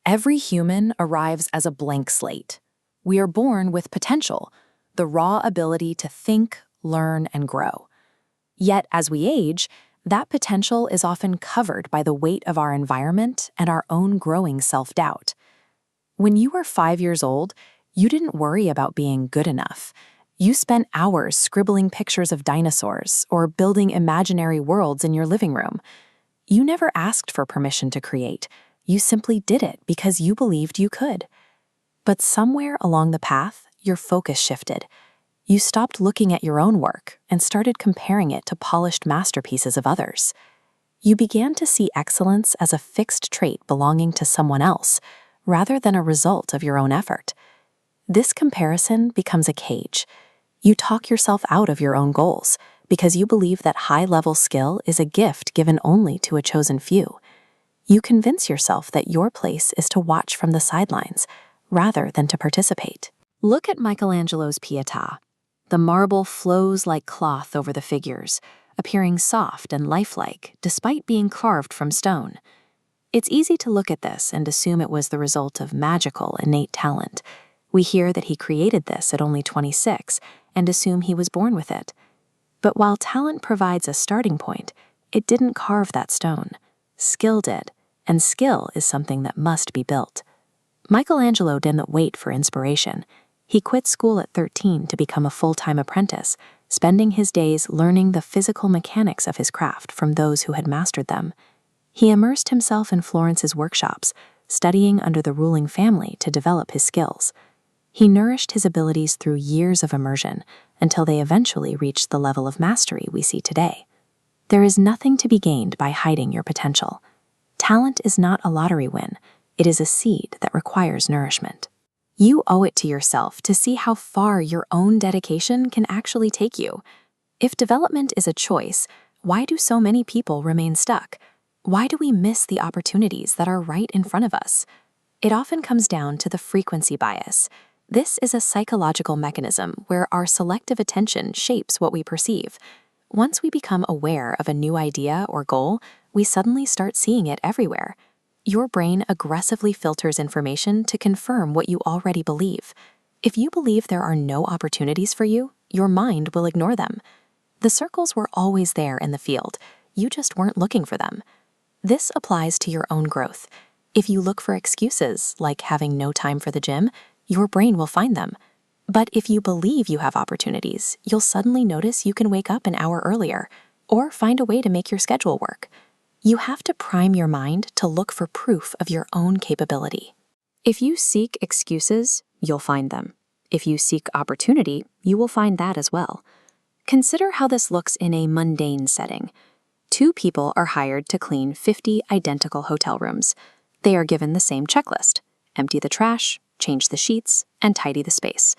Every human arrives as a blank slate. We are born with potential, the raw ability to think, learn, and grow. Yet, as we age, that potential is often covered by the weight of our environment and our own growing self-doubt. When you were 5 years old, you didn't worry about being good enough. You spent hours scribbling pictures of dinosaurs or building imaginary worlds in your living room. You never asked for permission to create. You simply did it because you believed you could. But somewhere along the path, your focus shifted. You stopped looking at your own work and started comparing it to polished masterpieces of others. You began to see excellence as a fixed trait belonging to someone else, rather than a result of your own effort. This comparison becomes a cage. You talk yourself out of your own goals because you believe that high-level skill is a gift given only to a chosen few. You convince yourself that your place is to watch from the sidelines, rather than to participate. Look at Michelangelo's Pietà. The marble flows like cloth over the figures, appearing soft and lifelike despite being carved from stone. It's easy to look at this and assume it was the result of magical, innate talent. We hear that he created this at only 26 and assume he was born with it. But while talent provides a starting point, it didn't carve that stone. Skill did, and skill is something that must be built. Michelangelo didn't wait for inspiration. He quit school at 13 to become a full-time apprentice, spending his days learning the physical mechanics of his craft from those who had mastered them. He immersed himself in Florence's workshops, studying under the ruling family to develop his skills. He nourished his abilities through years of immersion until they eventually reached the level of mastery we see today. There is nothing to be gained by hiding your potential. Talent is not a lottery win. It is a seed that requires nourishment. You owe it to yourself to see how far your own dedication can actually take you. If development is a choice, why do so many people remain stuck? Why do we miss the opportunities that are right in front of us? It often comes down to the frequency bias. This is a psychological mechanism where our selective attention shapes what we perceive. Once we become aware of a new idea or goal, we suddenly start seeing it everywhere. Your brain aggressively filters information to confirm what you already believe. If you believe there are no opportunities for you, your mind will ignore them. The circles were always there in the field. You just weren't looking for them. This applies to your own growth. If you look for excuses, like having no time for the gym, your brain will find them. But if you believe you have opportunities, you'll suddenly notice you can wake up an hour earlier, or find a way to make your schedule work. You have to prime your mind to look for proof of your own capability. If you seek excuses, you'll find them. If you seek opportunity, you will find that as well. Consider how this looks in a mundane setting. 2 people are hired to clean 50 identical hotel rooms. They are given the same checklist: empty the trash, change the sheets, and tidy the space.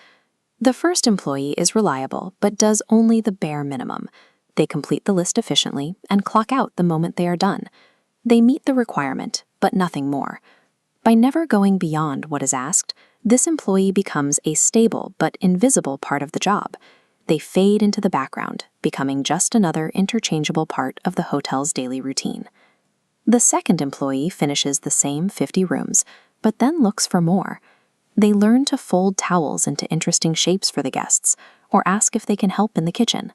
The first employee is reliable, but does only the bare minimum. They complete the list efficiently and clock out the moment they are done. They meet the requirement, but nothing more. By never going beyond what is asked, this employee becomes a stable but invisible part of the job. They fade into the background, becoming just another interchangeable part of the hotel's daily routine. The second employee finishes the same 50 rooms, but then looks for more. They learn to fold towels into interesting shapes for the guests, or ask if they can help in the kitchen.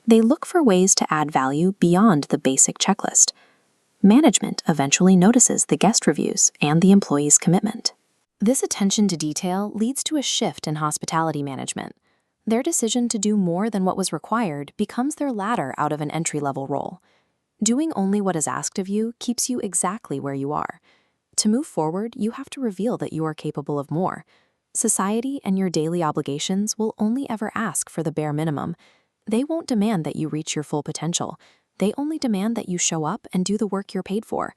They look for ways to add value beyond the basic checklist. Management eventually notices the guest reviews and the employee's commitment. This attention to detail leads to a shift in hospitality management. Their decision to do more than what was required becomes their ladder out of an entry-level role. Doing only what is asked of you keeps you exactly where you are. To move forward, you have to reveal that you are capable of more. Society and your daily obligations will only ever ask for the bare minimum. They won't demand that you reach your full potential. They only demand that you show up and do the work you're paid for.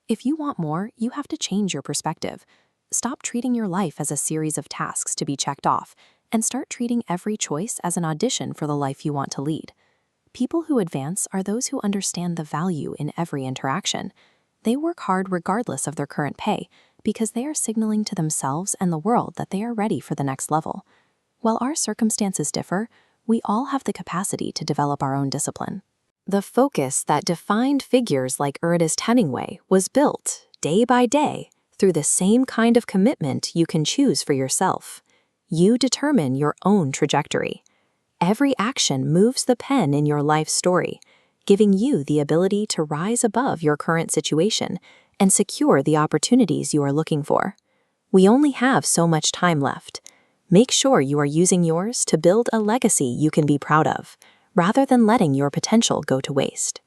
If you want more, you have to change your perspective. Stop treating your life as a series of tasks to be checked off, and start treating every choice as an audition for the life you want to lead. People who advance are those who understand the value in every interaction. They work hard regardless of their current pay, because they are signaling to themselves and the world that they are ready for the next level. While our circumstances differ, we all have the capacity to develop our own discipline. The focus that defined figures like Ernest Hemingway was built, day by day, through the same kind of commitment you can choose for yourself. You determine your own trajectory. Every action moves the pen in your life story, giving you the ability to rise above your current situation and secure the opportunities you are looking for. We only have so much time left. Make sure you are using yours to build a legacy you can be proud of, rather than letting your potential go to waste.